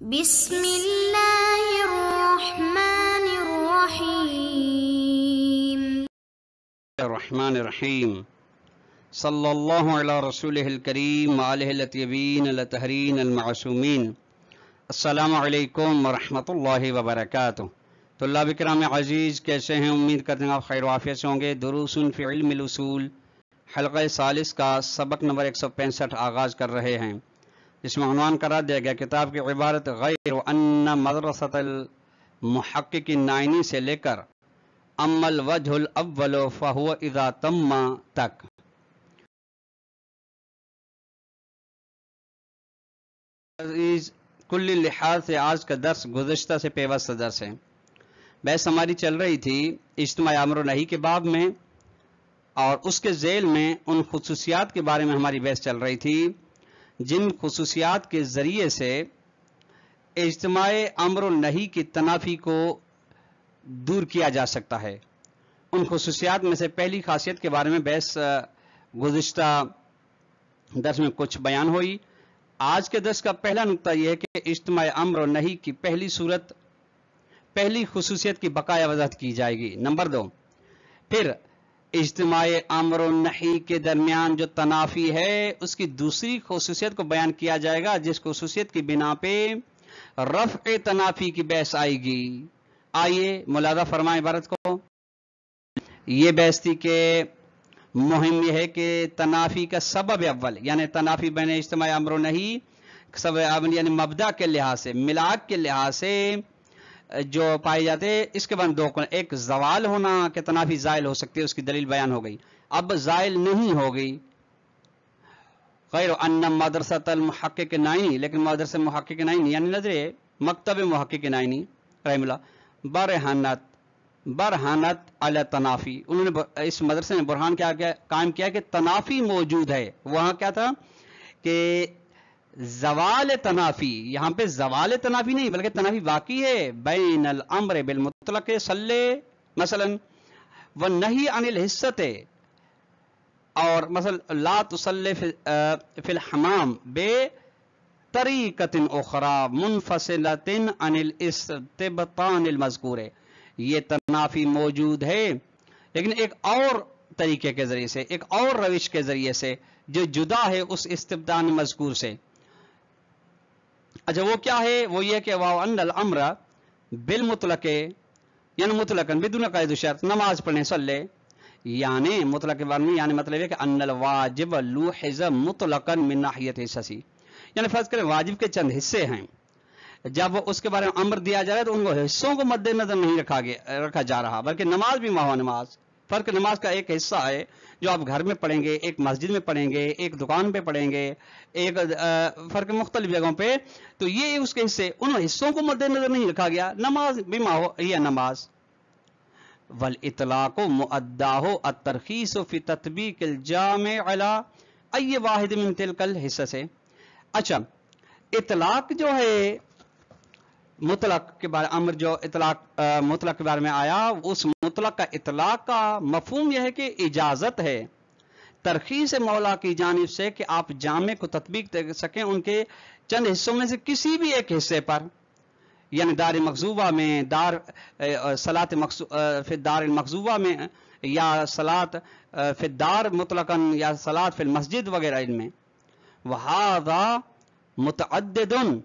بسم اللہ الرحمن الرحیم صلی اللہ علی رسولہ الکریم وآلہ الطیبین الطاہرین المعصومین۔ السلام علیکم ورحمۃ اللہ وبرکاتہ۔ طلاب کرام عزیز، کیسے ہیں؟ امید کرتے ہیں آپ خیر و عافیت سے ہوں گے۔ دروس فی علم الاصول حلقہ ثالث کا سبق نمبر 165 آغاز کر رہے ہیں، جس میں عنوان قرار دیا گیا کتاب کی عبارت غیر ان مدرسۃ المحقق النائنی سے لے کر اما الوجہ الاول فہو اذا تم تک۔ کل لحاظ سے آج کا درس گزشتہ سے پیوستہ درس ہے۔ بحث ہماری چل رہی تھی اجتماع امر و نہی کے باب میں، اور اس کے ذیل میں ان خصوصیات کے بارے میں ہماری بحث چل رہی تھی جن خصوصیات کے ذریعے سے اجتماع امر و نہی کی تنافی کو دور کیا جا سکتا ہے۔ ان خصوصیات میں سے پہلی خاصیت کے بارے میں بحث گزشتہ درس میں کچھ بیان ہوئی۔ آج کے درس کا پہلا نقطہ یہ ہے کہ اجتماع امر و نہی کی پہلی خصوصیت کی بقایا وضاحت کی جائے گی۔ نمبر 2، پھر اجتماع امر و نہی کے درمیان جو تنافی ہے اس کی دوسری خصوصیت کو بیان کیا جائے گا، جس خصوصیت کی بنا پہ رفع تنافی کی بحث آئے گی۔ آئیے ملاحظہ فرمائیں عبارت کو۔ یہ بحث تھی کہ مہم یہ ہے کہ تنافی کا سبب اول، یعنی تنافی بین اجتماع امر و نہی سبب اول یعنی مبدا کے لحاظ سے، ملاک کے لحاظ سے جو پائے جاتے ہیں، اس کے بعد دو، ایک زوال ہونا کہ تنافی زائل ہو سکتی ہے، اس کی دلیل بیان ہو گئی۔ اب زائل نہیں ہو گئی غیر ان مدرسۃ المحقق النائنی، لیکن مدرسہ محقق نائنی یعنی نظر مکتب محقق نائنی رحم اللہ برہانت علی تنافی، انہوں نے اس مدرسے میں برہان کیا قائم کیا کہ تنافی موجود ہے۔ وہاں کیا تھا کہ زوال تنافی، یہاں پہ زوال تنافی نہیں بلکہ تنافی باقی ہے بین الامر بالمطلق صلی مثلا والنہی عن الحصۃ، اور مثلا لا تصلی فی الحمام بے طریقۃ اخری منفصلۃ عن الاستبطان المذکور، یہ تنافی موجود ہے لیکن ایک اور طریقے کے ذریعے سے، ایک اور روش کے ذریعے سے جو جدا ہے اس استبطان مذکور سے۔ اچھا وہ کیا ہے؟ وہ یہ کہ وَأَنَّ الْأَمْرَ بِالْمُطْلَقِ یعنی مطلقاً بدون قید و شرط نماز پڑھنے صلی، یعنی مطلق کے بارے میں، یعنی مطلب ہے کہ ان الواجب لوحظ مطلقاً من ناحیت حصصی، یعنی فرض کریں واجب کے چند حصے ہیں، جب اس کے بارے میں امر دیا جا رہا ہے تو ان کو حصوں کو مد نظر نہیں رکھا جا رہا، بلکہ نماز بھی ماہو نماز۔ فرق نماز کا ایک حصہ ہے جو آپ گھر میں پڑھیں گے، ایک مسجد میں پڑھیں گے، ایک دکان پہ پڑھیں گے، ایک فرق مختلف جگہوں پہ، تو یہ اس کے حصے، ان حصوں کو مد نظر نہیں رکھا گیا۔ نماز بھی ماہو یہ نماز۔ والاطلاق مؤداہ الترخیص فی تطبیق الجامع علی ای واحد من تلک الحصص۔ اچھا اطلاق جو ہے مطلق کے بارے امر جو اطلاق مطلق کے بارے میں آیا، اس مطلق کا اطلاق کا مفہوم یہ ہے کہ اجازت ہے ترخیص مولا کی جانب سے کہ آپ جامع کو تطبیق دے سکیں ان کے چند حصوں میں سے کسی بھی ایک حصے پر، یعنی دار مخزوبہ میں، صلاۃ فی الدار المخزوبہ میں، یا صلاۃ فی الدار مطلقاً، یا صلاۃ فی المسجد وغیرہ ان میں۔ وَهَذَا مُتَعَدِّدٌ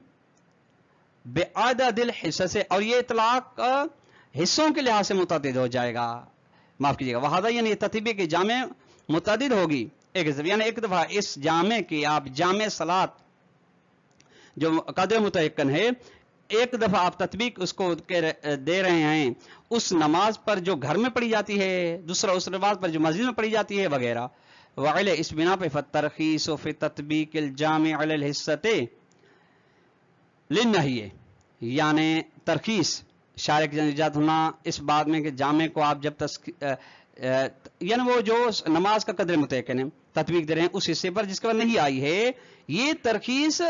بعدد الحصص، اور یہ اطلاق حصوں کے لحاظ سے متعدد ہو جائے گا، معاف کیجیے گا، وہذا یعنی تطبیق کی جامع متعدد ہوگی، یعنی ایک دفعہ اس جامع کی آپ جامع صلاۃ جو قدر متعین ہے، ایک دفعہ آپ تطبیق اس کو دے رہے ہیں اس نماز پر جو گھر میں پڑھی جاتی ہے، دوسرا اس نماز پر جو مسجد میں پڑھی جاتی ہے وغیرہ۔ وعلی اس بنا پہ فالترخیص فی تطبیق الجامع علی الحصۃ للنہی، یعنی ترخیص شارع کی ایجاد ہونا اس بات میں کہ جامع کو آپ جب یعنی وہ جو نماز کا قدر متعین ہے تطبیق دے رہے ہیں اس حصے پر جس کے بعد نہیں آئی ہے، یہ ترخیص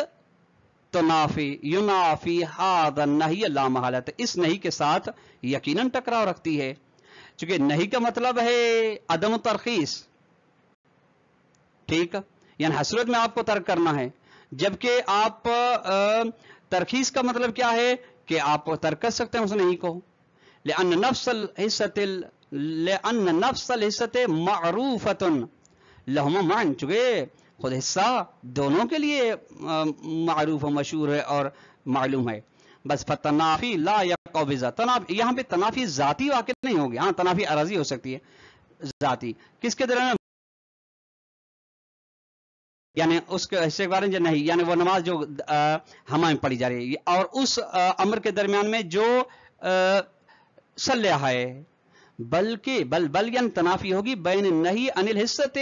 تنافی ینافی ھذا النہی لا محالۃ، اس نہی کے ساتھ یقیناً ٹکراؤ رکھتی ہے، چونکہ نہی کا مطلب ہے عدم ترخیص، ٹھیک، یعنی حسرت میں آپ کو ترک کرنا ہے، جبکہ آپ ترخیص کا مطلب کیا ہے کہ آپ ترک کر سکتے ہیں اس نہیں کو. لأن نفس الحصۃ معروفۃ لہما معا، چونکہ خود حصہ دونوں کے لیے معروف و مشہور ہے اور معلوم ہے. بس فتنافی لا یقع بذات، یہاں پہ تنافی ذاتی واقع نہیں ہوگی. ہاں تنافی عرضی ہو سکتی ہے، ذاتی کس کے درمیان، یعنی اس کے حصے کے بارے میں نہیں، یعنی وہ نماز جو ہمہ میں پڑھی جا رہی ہے اور اس امر کے درمیان میں جو صلیحہ ہے، بلکہ بل یعنی تنافی ہوگی بین النہی عن الحصۃ،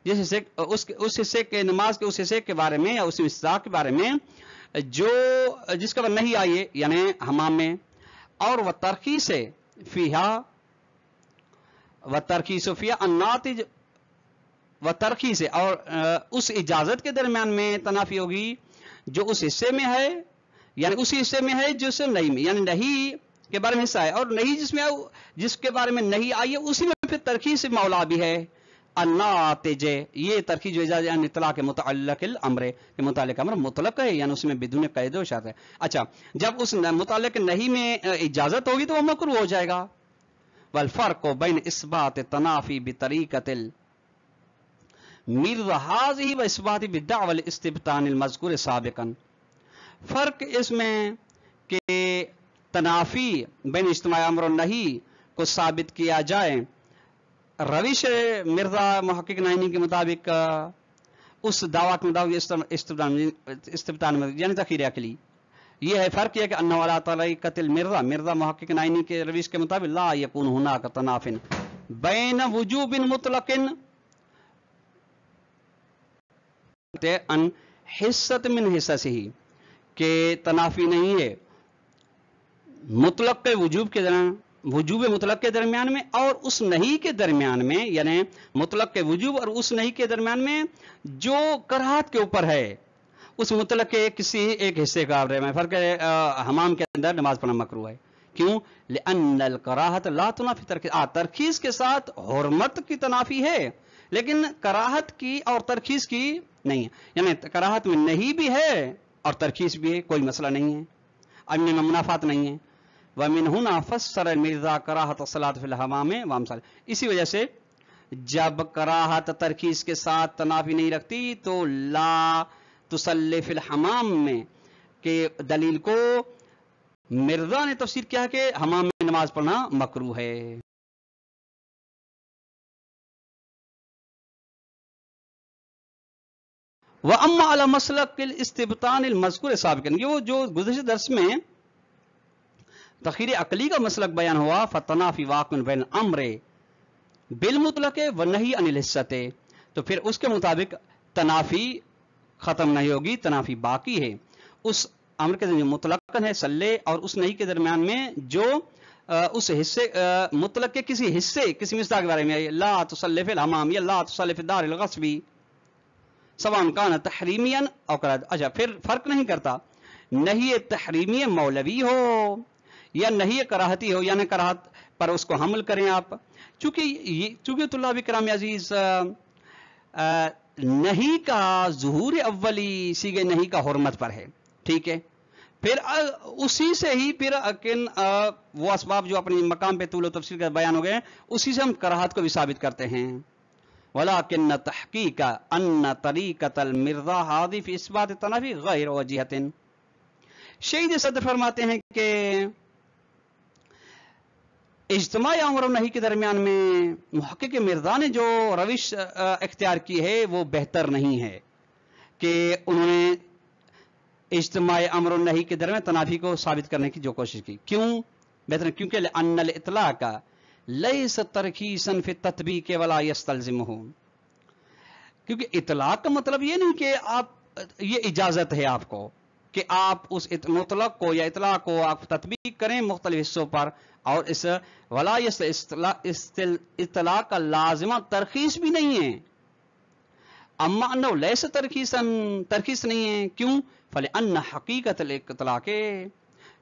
جس حصے اس حصے کے نماز کے اس حصے کے بارے میں یا اس حصہ کے بارے میں جو جس کا نہیں آئی ہے یعنی حمام میں، اور وہ ترخیص فیہا الناتج و ترخیص، اور اس اجازت کے درمیان میں تنافی ہوگی جو اس حصے میں ہے، یعنی اسی حصے میں ہے جو سے نہیں میں، یعنی نہیں کے بارے میں حصہ ہے اور نہیں جس کے بارے میں نہیں آئی ہے اسی میں پھر ترخیص مولا بھی ہے. الناتج، یہ ترخیص جو اجازت یعنی اطلاق متعلق الامر کے متعلق امر مطلق ہے، یعنی اس میں بدون قید و شرط ہے. اچھا جب اس متعلق نہیں میں اجازت ہوگی تو وہ مکروہ ہو جائے گا. والفرق بین اثبات تنافی بطریقۃ المرض هذه و اثبات بالدعوى الاستبطان المذکور سابقا، فرق اس میں کہ تنافی بین اجتماع امر و نہی کو ثابت کیا جائے روش مرزا محقق نائینی کے مطابق اس دعویٰ کے مطابق استبطان یعنی تخیر عقلی، یہ ہے فرق یہ کہ انہ علی طریقۃ مرزا محقق نائینی کے روش کے مطابق لا یکون ہناک تناف بین وجوب مطلق ان حصت من حصصہ، کہ تنافی نہیں ہے مطلق کے وجوب کے درمیان، وجوب مطلق کے درمیان میں اور اس نہیں کے درمیان میں، یعنی مطلق کے وجوب اور اس نہیں کے درمیان میں جو کراہت کے اوپر ہے، اس مطلق کے کسی ایک حصے کا میں فرق ہے. حمام کے اندر نماز پڑھنا مکروہ ہے، کیوں؟ لأن الکراہت لا تنافی ترخیص، ترخیص کے ساتھ حرمت کی تنافی ہے لیکن کراہت کی اور ترخیص کی نہیں ہے، یعنی کراہت میں نہیں بھی ہے اور ترخیص بھی ہے، کوئی مسئلہ نہیں ہے، ان میں منافات نہیں ہے. ومن هنا فسر المرزا کراہت الصلاۃ فی الحمام وامثال، اسی وجہ سے جب کراہت ترخیص کے ساتھ تنافی نہیں رکھتی تو لا تصلی فی الحمام میں کہ دلیل کو مرزا نے تفسیر کیا کہ حمام میں نماز پڑھنا مکروہ ہے. وَأَمَّا عَلَى مَسْلَكِ الْإِسْتِبْطَانِ الْمَذْكُورِ سابقاً، یہ وہ جو گزشتہ درس میں تخیر عقلی کا مسلک بیان ہوا، فَالتَّنَافِي وَاقِعٌ بَيْنَ الْأَمْرِ بِالْمُطْلَقِ وَالنَّهْيِ عَنِ الْحِصَّةِ، تو پھر اس کے مطابق تنافی ختم نہیں ہوگی، تنافی باقی ہے اس امر کے جو مطلق ہے صلی اور اس نہیں کے درمیان میں جو اس حصے مطلق کے کسی حصے کسی مصداق کے بارے میں لا تصلی فی الحمام یا لا تصلی فی الدار الغصب سواء کان تحریمیا او کراہت. اچھا پھر فرق نہیں کرتا نہیں تحریمی مولوی ہو یا نہیں کراہتی ہو، یعنی کراہت پر اس کو حمل کریں آپ، چونکہ طلاب کرام عزیز نہیں کا ظہور اولی سیگے نہیں کا حرمت پر ہے، ٹھیک ہے، پھر اسی سے ہی پھر وہ اسباب جو اپنی مقام پہ طول و تفصیل کا بیان ہو گئے اسی سے ہم کراہت کو بھی ثابت کرتے ہیں. وَلَكِنَّ تَحْقِيقَ أَنَّ طَرِيقَةَ الْمِرْضَى هَذِهِ فِي إِثْبَاتِ التَّنَافِي غَيْرُ وَجِيهَةٍ، شہید صدر فرماتے ہیں کہ اجتماع امر و نہی کے درمیان میں محقق مرزا نے جو روش اختیار کی ہے وہ بہتر نہیں ہے کہ انہوں نے اجتماع امر و نہی کے درمیان تنافی کو ثابت کرنے کی جو کوشش کی. کیوں بہتر؟ کیونکہ لأن الاطلاق لیس ترخیصا فی التطبیق ولا یستلزمہ، کیونکہ اطلاق کا مطلب یہ نہیں کہ آپ یہ اجازت ہے آپ کو کہ آپ اس مطلق کو یا اطلاق کو آپ تطبیق کریں مختلف حصوں پر، اور اس ولا اطلاق کا لازمہ ترخیص بھی نہیں ہے. اما انه لیس ترخیصا، ترخیص نہیں ہے، کیوں؟ فلان حقیقت الاطلاق،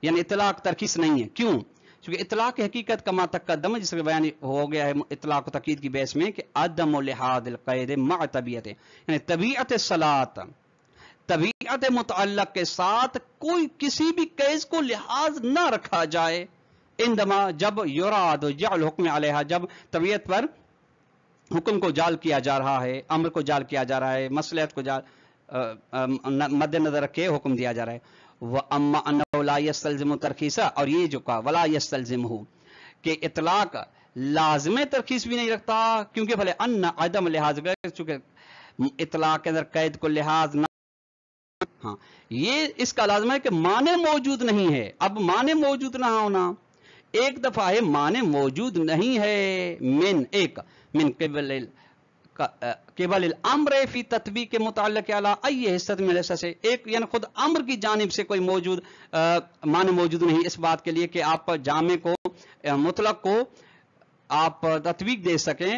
یعنی اطلاق ترخیص نہیں ہے. کیوں؟ کیونکہ اطلاق کی حقیقت کما تقدم جس کا بیان ہو گیا ہے اطلاق و تقید کی بحث میں کہ عدم لحاظ القید مع طبیعت، یعنی طبیعت صلاۃ، طبیعت متعلق کے ساتھ کوئی کسی بھی کیس کو لحاظ نہ رکھا جائے. اندما جب یراد جعل حکم علیہا جب طبیعت پر حکم کو جعل کیا جا رہا ہے, امر کو جعل کیا جا رہا ہے, مصلحت کو مد نظر رکھ کے حکم دیا جا رہا ہے. وَأَمَّا أَنَّهُ لَا يَسْتَلْزِمُ تَرْخِيصًا, اور یہ جو کہا وَلَا يَسْتَلْزِمُهُ کہ اطلاق لازم ترخیص بھی نہیں رکھتا, کیونکہ بھلے ان عدم لحاظ چونکہ اطلاق کے اندر قید کو لحاظ نہ, ہاں یہ اس کا لازم ہے کہ معنی موجود نہیں ہے. اب معنی موجود نہ ہونا ایک دفعہ ہے, معنی موجود نہیں ہے من قبل الامر فی تطبیق کے متعلق اعلیٰ ای حصت میں ایسا سے ایک یعنی خود امر کی جانب سے کوئی موجود معنی موجود نہیں اس بات کے لیے کہ آپ جامع کو مطلق کو آپ تطبیق دے سکیں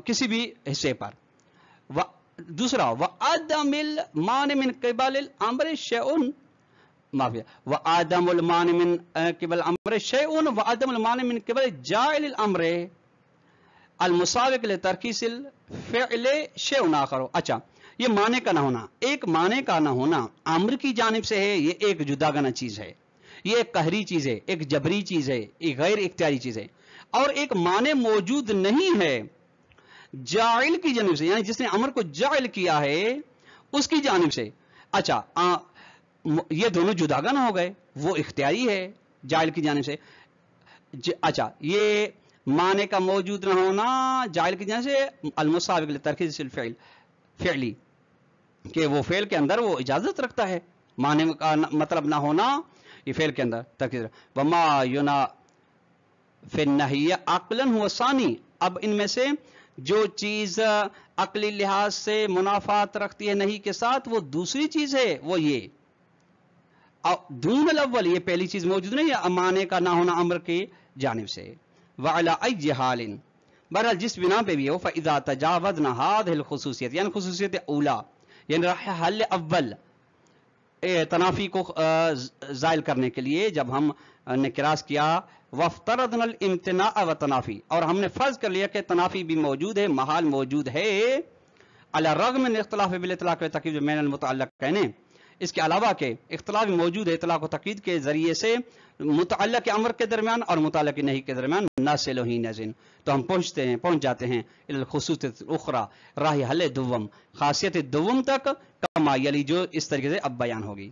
کسی بھی حصے پر. دوسرا وعدم المانع من قبل الامر شیء معافی وعدم المانع من قبل الامر شیء وعدم المانع من قبل جاعل الامر المسابق لترخیص الفعل شیء آخر. اچھا یہ معنی کا نہ ہونا, ایک معنی کا نہ ہونا امر کی جانب سے ہے, یہ ایک جداگانہ چیز ہے, یہ ایک قہری چیز ہے, ایک جبری چیز ہے, ایک غیر اختیاری چیز ہے. اور ایک معنی موجود نہیں ہے جاعل کی جانب سے, یعنی جس نے امر کو جاعل کیا ہے اس کی جانب سے. اچھا یہ دونوں جداگانہ ہو گئے, وہ اختیاری ہے جاعل کی جانب سے. اچھا یہ معنی کا موجود نہ ہونا جاعل کی جانب سے المسابق لترخیص الفعل فعلی کہ وہ فعل کے اندر وہ اجازت رکھتا ہے, معنی کا مطلب نہ ہونا یہ فعل کے اندر ترخیص. وما ینا فی النہی عقلا هو ثانی, اب ان میں سے جو چیز عقلی لحاظ سے منافات رکھتی ہے نہیں کے ساتھ وہ دوسری چیز ہے, وہ یہ دون الاول یہ پہلی چیز موجود نہیں ہے معنی کا نہ ہونا امر کی جانب سے. وعلی ای حال بہرحال جس بنا پہ بھی ہو فاذا تجاوزنا هذه الخصوصیت یعنی خصوصیت اولا یعنی حل اول تنافی کو زائل کرنے کے لیے جب ہم نے قیاس کیا وَافْتَرَضْنَا الْإِمْتِنَاءَ وَتَنَافِي اور ہم نے فرض کر لیا کہ تنافی بھی موجود ہے, محال موجود ہے, علی الرغم من اختلاف بالاطلاق و تقیید من المتعلق کہنے اس کے علاوہ کہ اختلاف موجود ہے اطلاق و تقیید کے ذریعے سے متعلق امر کے درمیان اور متعلق نہیں کے درمیان ناصل ہی نزن, تو ہم پہنچ جاتے ہیں الی الخصوصیت الاخرى راہ حل دوم خاصیت دوم تک کما یلی جو اس طریقے سے اب بیان ہوگی.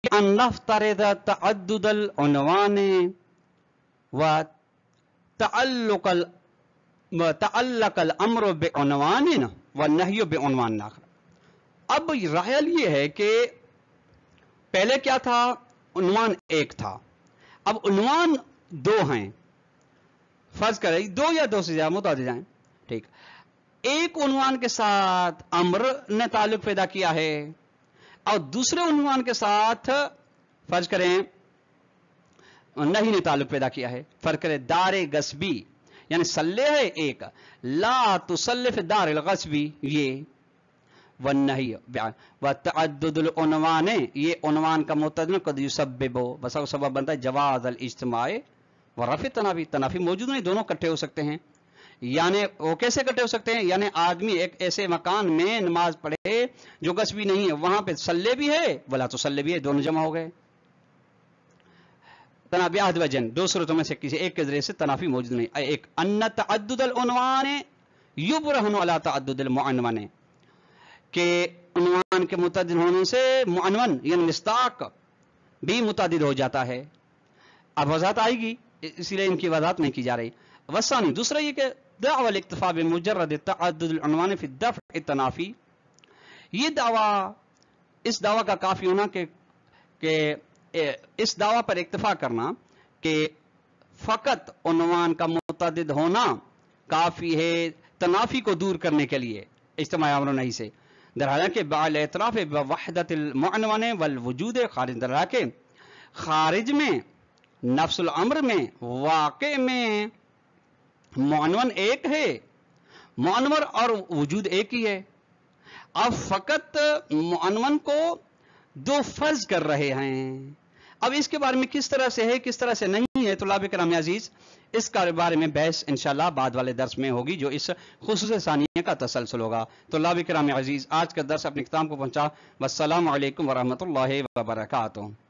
ان نفترض تعدد العنوان وتعلق الامر بعنوان والنهي بعنوان آخر. اب راحل یہ ہے کہ پہلے کیا تھا, عنوان ایک تھا, اب عنوان دو ہیں, فرض کریں دو یا دو سے زیادہ متعدد ہیں, ٹھیک, ایک عنوان کے ساتھ امر نے تعلق پیدا کیا ہے اور دوسرے عنوان کے ساتھ فرض کریں نہیں نے تعلق پیدا کیا ہے. فرض کریں دار غصبی یعنی صلح ہے ایک, لا تصلف دار الغصبی یہ والنہی وتعدد العنوان یہ عنوان کا متعدد قد یسبب بس سبب بنتا ہے جواز الاجتماع ورفع تنافی, تنافی موجود نہیں دونوں اکٹھے ہو سکتے ہیں. یعنی وہ کیسے اکٹھے ہو سکتے ہیں, یعنی آدمی ایک ایسے مکان میں نماز پڑھے جو غصبی نہیں ہے, وہاں پہ صلح بھی ہے ولا تصلح بھی ہے, دونوں جمع ہو گئے. تنافی عہد وجن دو صورتوں میں سے کسی ایک کے ذریعے سے تنافی موجود نہیں. ایک ان تعدد العنوان یبرہن علی تعدد المعنون کہ عنوان کے متعدد ہونے سے معنون یعنی مصداق بھی متعدد ہو جاتا ہے. اب وضاحت آئے گی اسی لیے ان کی وضاحت نہیں کی جا رہی. وثانی دوسرا یہ کہ دعوی الاکتفاء بمجرد تعدد العنوان فی الدفع التنافی, یہ دعویٰ اس دعویٰ کا کافی ہونا کہ اس دعویٰ پر اکتفا کرنا کہ فقط عنوان کا متعدد ہونا کافی ہے تنافی کو دور کرنے کے لیے اجتماع امر نہیں سے, درحالانکہ بعد اعتراف بوحدت المعنون والوجود خارج, درحالانکہ خارج میں نفس الامر میں واقع میں معنون ایک ہے, معنور اور وجود ایک ہی ہے. اب فقط معنون کو دو فرض کر رہے ہیں. اب اس کے بارے میں کس طرح سے ہے کس طرح سے نہیں ہے طلاب کرام عزیز، اس کے بارے میں بحث انشاءاللہ بعد والے درس میں ہوگی جو اس خصوص ثانیہ کا تسلسل ہوگا۔ طلاب کرام عزیز، آج کا درس اپنے اختتام کو پہنچا۔ والسلام علیکم ورحمۃ اللہ وبرکاتہ۔